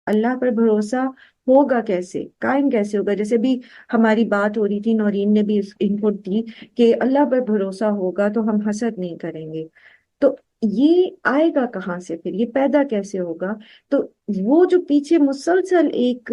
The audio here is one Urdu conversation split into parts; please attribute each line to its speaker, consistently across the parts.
Speaker 1: اللہ پر بھروسہ ہوگا کیسے، قائم کیسے ہوگا؟ جیسے بھی ہماری بات ہو رہی تھی، نورین نے بھی اس انپٹ دی کہ اللہ پر بھروسہ ہوگا تو ہم حسد نہیں کریں گے، تو یہ آئے گا کہاں سے؟ پھر یہ پیدا کیسے ہوگا؟ تو وہ جو پیچھے مسلسل ایک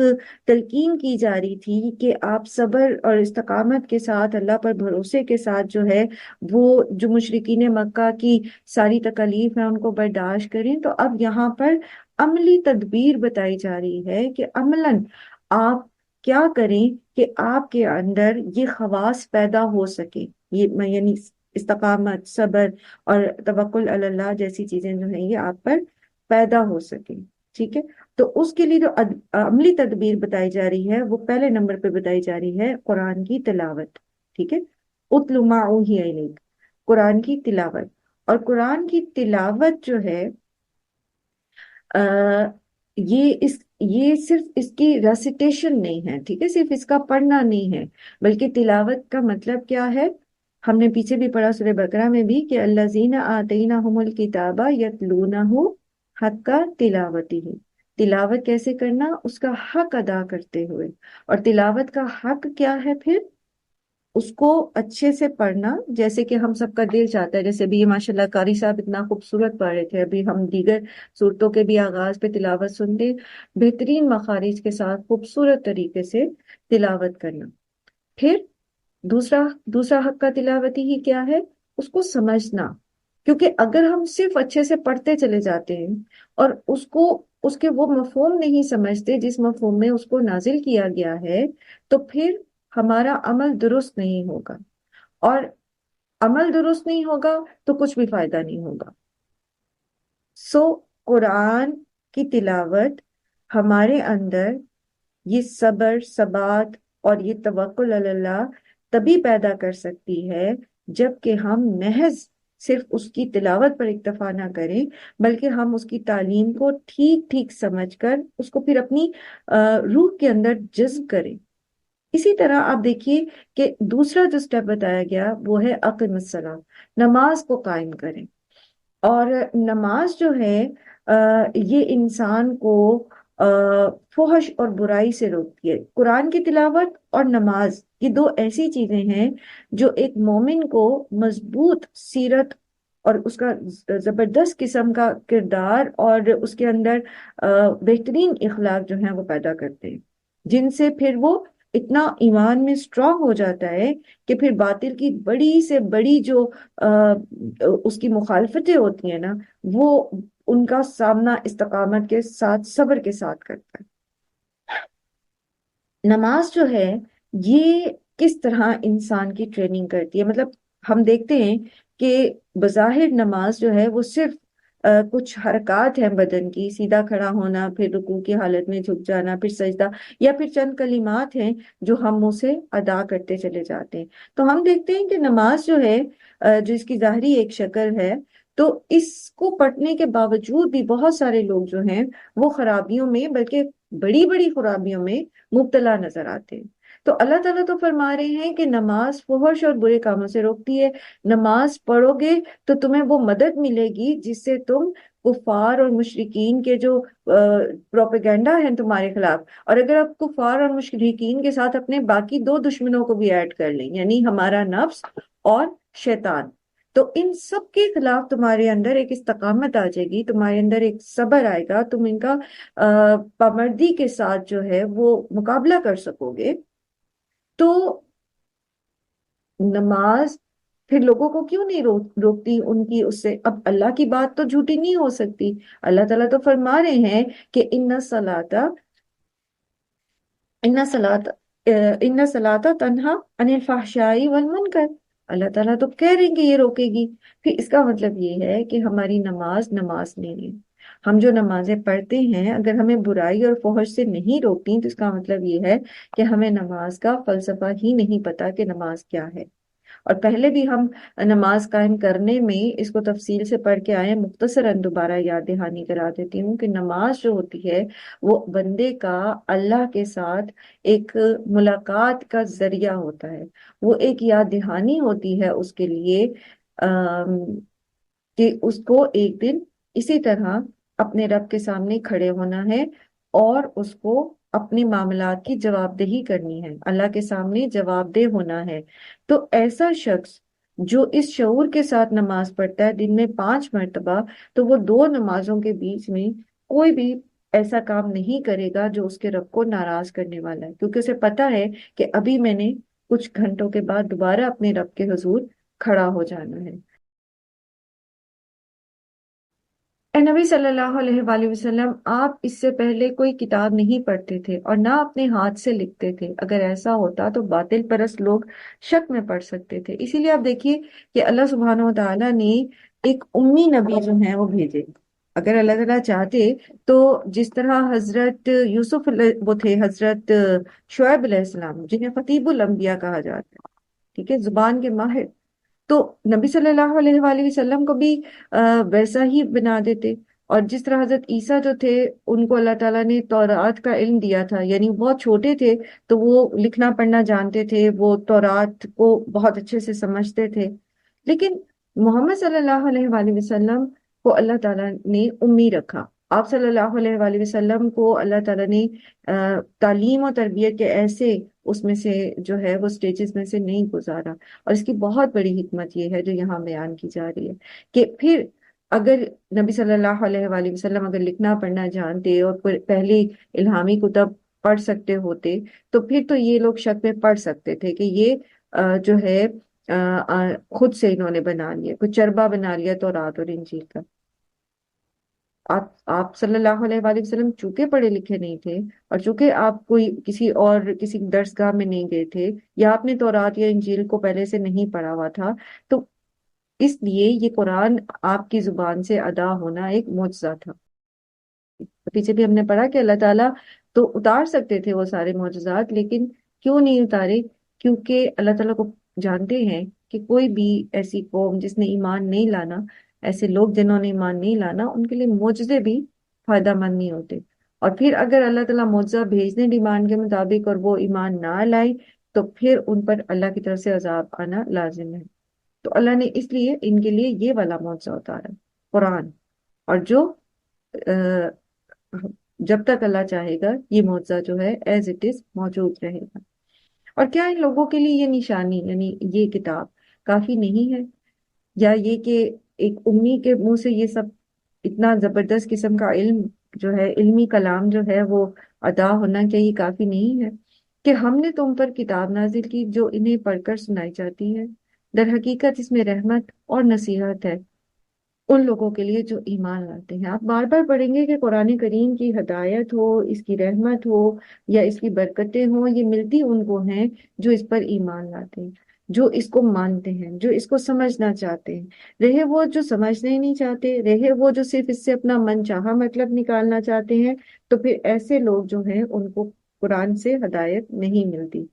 Speaker 1: تلقین کی جا رہی تھی کہ آپ صبر اور استقامت کے ساتھ، اللہ پر بھروسے کے ساتھ جو ہے وہ جو مشرکین مکہ کی ساری تکالیف ہیں ان کو برداشت کریں، تو اب یہاں پر عملی تدبیر بتائی جا رہی ہے کہ عملاً آپ کیا کریں کہ آپ کے اندر یہ خواص پیدا ہو سکے، یہ یعنی استقامت، صبر اور توکل علی اللہ جیسی چیزیں جو ہیں یہ آپ پر پیدا ہو سکیں، ٹھیک ہے؟ تو اس کے لیے جو عملی تدبیر بتائی جا رہی ہے وہ پہلے نمبر پہ بتائی جا رہی ہے قرآن کی تلاوت، ٹھیک ہے؟ اتل ما اوحی الیک، قرآن کی تلاوت۔ اور قرآن کی تلاوت جو ہے یہ صرف اس کی ریسیٹیشن نہیں ہے، ٹھیک ہے، صرف اس کا پڑھنا نہیں ہے، بلکہ تلاوت کا مطلب کیا ہے؟ ہم نے پیچھے بھی پڑھا سورہ بقرہ میں بھی کہ الذین آتیناہم الکتاب یتلونہ حق تلاوتہ، تلاوت کیسے کرنا؟ اس کا حق ادا کرتے ہوئے۔ اور تلاوت کا حق کیا ہے پھر؟ اس کو اچھے سے پڑھنا جیسے کہ ہم سب کا دل چاہتا ہے، جیسے بھی یہ ماشاءاللہ قاری صاحب اتنا خوبصورت پڑھ رہے تھے، ابھی ہم دیگر صورتوں کے بھی آغاز پہ تلاوت سنتے، بہترین مخارج کے ساتھ خوبصورت طریقے سے تلاوت کرنا۔ پھر دوسرا حق کا تلاوتی ہی کیا ہے؟ اس کو سمجھنا، کیونکہ اگر ہم صرف اچھے سے پڑھتے چلے جاتے ہیں اور اس کے وہ مفہوم نہیں سمجھتے جس مفہوم میں اس کو نازل کیا گیا ہے، تو پھر ہمارا عمل درست نہیں ہوگا، اور عمل درست نہیں ہوگا تو کچھ بھی فائدہ نہیں ہوگا۔ سو قرآن کی تلاوت ہمارے اندر یہ صبر، ثبات اور یہ توکل علی اللہ تبھی پیدا کر سکتی ہے جب کہ ہم محض صرف اس کی تلاوت پر اکتفا نہ کریں، بلکہ ہم اس کی تعلیم کو ٹھیک ٹھیک سمجھ کر اس کو پھر اپنی روح کے اندر جذب کریں۔ اسی طرح آپ دیکھیے کہ دوسرا جو سٹیپ بتایا گیا وہ ہے اقیم الصلاۃ، نماز کو قائم کریں۔ اور نماز جو ہے یہ انسان کو فحش اور برائی سے روکتی ہے۔ قرآن کی تلاوت اور نماز یہ دو ایسی چیزیں ہیں جو ایک مومن کو مضبوط سیرت اور اس کا زبردست قسم کا کردار اور اس کے اندر بہترین اخلاق جو ہیں وہ پیدا کرتے ہیں، جن سے پھر وہ اتنا ایمان میں سٹرونگ ہو جاتا ہے کہ پھر باطل کی بڑی سے بڑی جو اس کی مخالفتیں ہوتی ہیں نا، وہ ان کا سامنا استقامت کے ساتھ، صبر کے ساتھ کرتا ہے۔ نماز جو ہے یہ کس طرح انسان کی ٹریننگ کرتی ہے؟ مطلب ہم دیکھتے ہیں کہ بظاہر نماز جو ہے وہ صرف کچھ حرکات ہیں بدن کی، سیدھا کھڑا ہونا، پھر رکوع کی حالت میں جھک جانا، پھر سجدہ، یا پھر چند کلمات ہیں جو ہم منہ سے ادا کرتے چلے جاتے ہیں۔ تو ہم دیکھتے ہیں کہ نماز جو ہے جو اس کی ظاہری ایک شکل ہے، تو اس کو پڑھنے کے باوجود بھی بہت سارے لوگ جو ہیں وہ خرابیوں میں، بلکہ بڑی بڑی خرابیوں میں مبتلا نظر آتے ہیں۔ تو اللہ تعالیٰ تو فرما رہے ہیں کہ نماز فحش اور برے کاموں سے روکتی ہے، نماز پڑھو گے تو تمہیں وہ مدد ملے گی جس سے تم کفار اور مشرکین کے جو پروپیگنڈا ہیں تمہارے خلاف، اور اگر آپ کفار اور مشرکین کے ساتھ اپنے باقی دو دشمنوں کو بھی ایڈ کر لیں، یعنی ہمارا نفس اور شیطان، تو ان سب کے خلاف تمہارے اندر ایک استقامت آ جائے گی، تمہارے اندر ایک صبر آئے گا، تم ان کا پامردی کے ساتھ جو ہے وہ مقابلہ کر سکو گے۔ تو نماز پھر لوگوں کو کیوں نہیں روکتی ان کی اس سے؟ اب اللہ کی بات تو جھوٹی نہیں ہو سکتی، اللہ تعالیٰ تو فرما رہے ہیں کہ ان صلاۃ تنہا عن الفحشاء والمنکر، اللہ تعالیٰ تو کہہ رہے ہیں کہ یہ روکے گی، پھر اس کا مطلب یہ ہے کہ ہماری نماز نہیں ہے۔ ہم جو نمازیں پڑھتے ہیں اگر ہمیں برائی اور فحش سے نہیں روکتی تو اس کا مطلب یہ ہے کہ ہمیں نماز کا فلسفہ ہی نہیں پتا کہ نماز کیا ہے۔ اور پہلے بھی ہم نماز قائم کرنے میں اس کو تفصیل سے پڑھ کے آئے، مختصراً دوبارہ یاد دہانی کرا دیتی ہوں کہ نماز جو ہوتی ہے وہ بندے کا اللہ کے ساتھ ایک ملاقات کا ذریعہ ہوتا ہے، وہ ایک یاد دہانی ہوتی ہے اس کے لیے کہ اس کو ایک دن اسی طرح اپنے رب کے سامنے کھڑے ہونا ہے، اور اس کو اپنے معاملات کی جواب دہی کرنی ہے، اللہ کے سامنے جواب دہ ہونا ہے۔ تو ایسا شخص جو اس شعور کے ساتھ نماز پڑھتا ہے دن میں 5 مرتبہ، تو وہ 2 نمازوں کے بیچ میں کوئی بھی ایسا کام نہیں کرے گا جو اس کے رب کو ناراض کرنے والا ہے، کیونکہ اسے پتا ہے کہ ابھی میں نے کچھ گھنٹوں کے بعد دوبارہ اپنے رب کے حضور کھڑا ہو جانا ہے۔ اے نبی صلی اللہ علیہ وآلہ وسلم، آپ اس سے پہلے کوئی کتاب نہیں پڑھتے تھے اور نہ اپنے ہاتھ سے لکھتے تھے۔ اگر ایسا ہوتا تو باطل پرست لوگ شک میں پڑ سکتے تھے۔ اسی لیے آپ دیکھیے کہ اللہ سبحانہ و تعالیٰ نے ایک امی نبی جو ہیں وہ بھیجے۔ اگر اللہ تعالیٰ چاہتے تو جس طرح حضرت یوسف وہ تھے، حضرت شعیب علیہ السلام جنہیں خطیب الانبیاء کہا جاتا ہے، ٹھیک ہے، زبان کے ماہر، تو نبی صلی اللہ علیہ وآلہ وسلم کو بھی ویسا ہی بنا دیتے۔ اور جس طرح حضرت عیسیٰ جو تھے، ان کو اللہ تعالیٰ نے تورات کا علم دیا تھا، یعنی وہ بہت چھوٹے تھے تو وہ لکھنا پڑھنا جانتے تھے، وہ تورات کو بہت اچھے سے سمجھتے تھے۔ لیکن محمد صلی اللہ علیہ وآلہ وسلم کو اللہ تعالیٰ نے امی رکھا۔ آپ صلی اللہ علیہ وآلہ وسلم کو اللہ تعالیٰ نے تعلیم و تربیت کے ایسے اس میں سے جو ہے وہ سٹیجز میں سے نہیں گزارا۔ اور اس کی بہت بڑی حکمت یہ ہے جو یہاں بیان کی جا رہی ہے کہ پھر اگر نبی صلی اللہ علیہ وآلہ وسلم اگر لکھنا پڑھنا جانتے اور پہلی الہامی کتب پڑھ سکتے ہوتے، تو پھر تو یہ لوگ شک میں پڑھ سکتے تھے کہ یہ جو ہے خود سے انہوں نے بنا لیا، کچھ چربا بنا لیا تورات اور انجیل کا۔ آپ صلی اللہ علیہ وآلہ وسلم چونکہ پڑھے لکھے نہیں تھے، اور چونکہ آپ کوئی کسی درسگاہ میں نہیں گئے تھے، یا آپ نے تورات یا انجیل کو پہلے سے نہیں پڑھا ہوا تھا، تو اس لیے یہ قرآن آپ کی زبان سے ادا ہونا ایک معجزہ تھا۔ پیچھے بھی ہم نے پڑھا کہ اللہ تعالیٰ تو اتار سکتے تھے وہ سارے معجزات، لیکن کیوں نہیں اتارے؟ کیونکہ اللہ تعالیٰ کو جانتے ہیں کہ کوئی بھی ایسی قوم جس نے ایمان نہیں لانا، ایسے لوگ جنہوں نے ایمان نہیں لانا، ان کے لیے معجزے بھی فائدہ مند نہیں ہوتے۔ اور پھر اگر اللہ تعالیٰ معجزہ بھیج دیں ڈیمانڈ کے مطابق اور وہ ایمان نہ لائے، تو پھر ان پر اللہ کی طرف سے عذاب آنا لازم ہے۔ تو اللہ نے اس لیے ان کے لیے یہ والا معجزہ اتارا، قرآن، اور جو جب تک اللہ چاہے گا یہ معجزہ جو ہے ایز اٹ از موجود رہے گا۔ اور کیا ان لوگوں کے لیے یہ نشانی یعنی یہ کتاب کافی نہیں ہے؟ یا یہ کہ ایک امی کے منہ سے یہ سب اتنا زبردست قسم کا علم جو ہے، علمی کلام جو ہے وہ ادا ہونا، کیا یہ کافی نہیں ہے کہ ہم نے تم پر کتاب نازل کی جو انہیں پڑھ کر سنائی جاتی ہے؟ در حقیقت اس میں رحمت اور نصیحت ہے ان لوگوں کے لیے جو ایمان لاتے ہیں۔ آپ بار بار پڑھیں گے کہ قرآن کریم کی ہدایت ہو، اس کی رحمت ہو یا اس کی برکتیں ہوں، یہ ملتی ان کو ہیں جو اس پر ایمان لاتے ہیں، جو اس کو مانتے ہیں، جو اس کو سمجھنا چاہتے ہیں۔ رہے وہ جو سمجھنا ہی نہیں چاہتے، رہے وہ جو صرف اس سے اپنا من چاہا مطلب نکالنا چاہتے ہیں، تو پھر ایسے لوگ جو ہیں ان کو قرآن سے ہدایت نہیں ملتی۔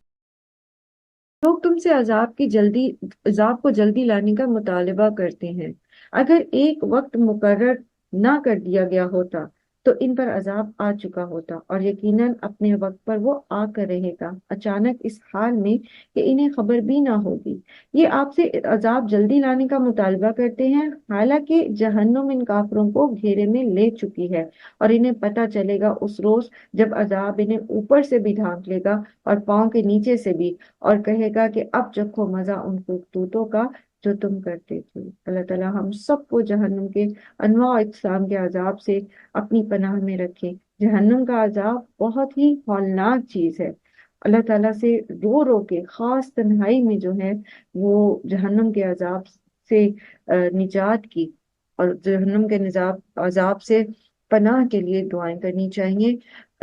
Speaker 1: لوگ تم سے عذاب کو جلدی لانے کا مطالبہ کرتے ہیں۔ اگر ایک وقت مقرر نہ کر دیا گیا ہوتا تو ان پر عذاب آ چکا ہوتا، اور یقیناً اپنے وقت پر وہ آ کر رہے گا، اچانک اس حال میں کہ انہیں خبر بھی نہ ہوگی۔ یہ آپ سے عذاب جلدی لانے کا مطالبہ کرتے ہیں، حالانکہ جہنم ان کافروں کو گھیرے میں لے چکی ہے، اور انہیں پتہ چلے گا اس روز جب عذاب انہیں اوپر سے بھی ڈھانک لے گا اور پاؤں کے نیچے سے بھی، اور کہے گا کہ اب چکھو مزہ ان کرتوتوں کا جو تم کرتے تھے۔ اللہ تعالیٰ ہم سب کو جہنم کے انواع و اقسام کے عذاب سے اپنی پناہ میں رکھے۔ جہنم کا عذاب بہت ہی ہولناک چیز ہے۔ اللہ تعالیٰ سے رو رو کے خاص تنہائی میں جو ہے وہ جہنم کے عذاب سے نجات کی اور جہنم کے عذاب سے پناہ کے لیے دعائیں کرنی چاہیے،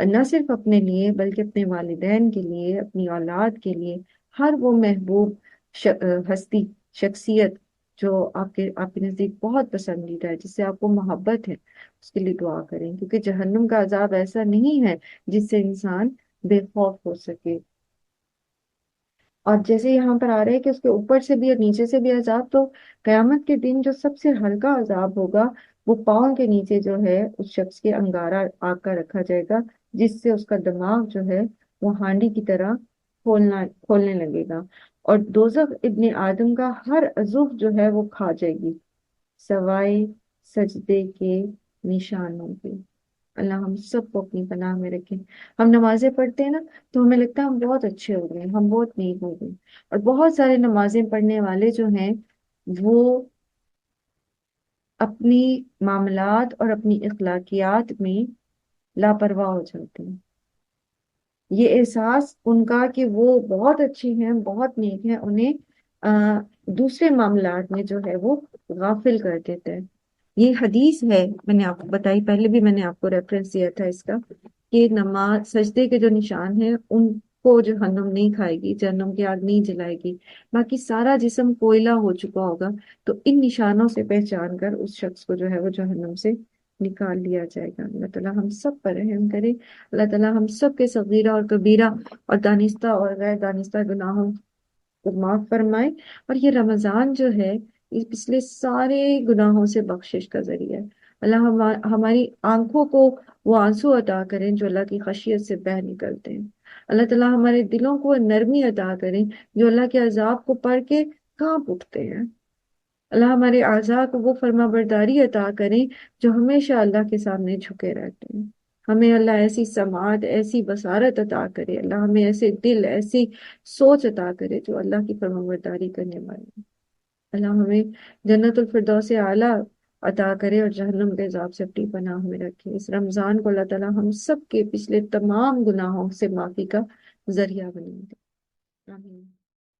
Speaker 1: نہ صرف اپنے لیے بلکہ اپنے والدین کے لیے، اپنی اولاد کے لیے، ہر وہ محبوب ہستی، شخصیت جو آپ کے نزدیک بہت پسندیدہ ہے، جس سے آپ کو محبت ہے، اس کے لیے دعا کریں، کیونکہ جہنم کا عذاب ایسا نہیں ہے جس سے انسان بے خوف ہو سکے۔ اور جیسے یہاں پر آ رہے ہیں کہ اس کے اوپر سے بھی اور نیچے سے بھی عذاب، تو قیامت کے دن جو سب سے ہلکا عذاب ہوگا وہ پاؤں کے نیچے جو ہے اس شخص کے انگارہ آگ کا رکھا جائے گا، جس سے اس کا دماغ جو ہے وہ ہانڈی کی طرح کھولنے لگے گا، اور دوزخ ابن آدم کا ہر عضو جو ہے وہ کھا جائے گی سوائے سجدے کے نشانوں کے۔ اللہ ہم سب کو اپنی پناہ میں رکھے۔ ہم نمازیں پڑھتے ہیں نا تو ہمیں لگتا ہے ہم بہت اچھے ہو گئے، ہم بہت نیک ہو گئے، اور بہت سارے نمازیں پڑھنے والے جو ہیں وہ اپنی معاملات اور اپنی اخلاقیات میں لاپرواہ ہو جاتے ہیں۔ یہ احساس ان کا کہ وہ بہت اچھی ہیں، بہت نیک ہیں، انہیں دوسرے معاملات میں جو ہے وہ غافل کر دیتا ہے۔ یہ حدیث ہے، میں نے آپ کو بتائی، پہلے بھی میں نے آپ کو ریفرنس دیا تھا اس کا، کہ نماز سجدے کے جو نشان ہیں ان کو جہنم نہیں کھائے گی، جہنم کی آگ نہیں جلائے گی، باقی سارا جسم کوئلہ ہو چکا ہوگا، تو ان نشانوں سے پہچان کر اس شخص کو جو ہے وہ جہنم سے نکال لیا جائے گا۔ اللہ تعالیٰ ہم سب پر رحم کرے، اللہ تعالیٰ ہم سب کے صغیرہ اور کبیرہ اور دانستہ اور غیر دانستہ گناہوں کو معاف فرمائے، اور یہ رمضان جو ہے یہ پچھلے سارے گناہوں سے بخشش کا ذریعہ ہے۔ اللہ ہماری آنکھوں کو وہ آنسو عطا کریں جو اللہ کی خشیت سے بہہ نکلتے ہیں۔ اللہ تعالیٰ ہمارے دلوں کو نرمی عطا کریں جو اللہ کے عذاب کو پڑھ کے کانپ اٹھتے ہیں۔ اللہ ہمارے اعضاء کو وہ فرما برداری عطا کریں جو ہمیشہ اللہ کے سامنے جھکے رہتے ہیں۔ ہمیں اللہ ایسی سماعت، ایسی بصارت عطا کرے، اللہ ہمیں ایسے دل، ایسی سوچ عطا کرے جو اللہ کی فرما برداری کرنے والے ہیں۔ اللہ ہمیں جنت الفردوس اعلیٰ عطا کرے اور جہنم کے عذاب سے اپنی پناہ میں رکھے۔ اس رمضان کو اللہ تعالیٰ ہم سب کے پچھلے تمام گناہوں سے معافی کا ذریعہ بنائے۔ آمین۔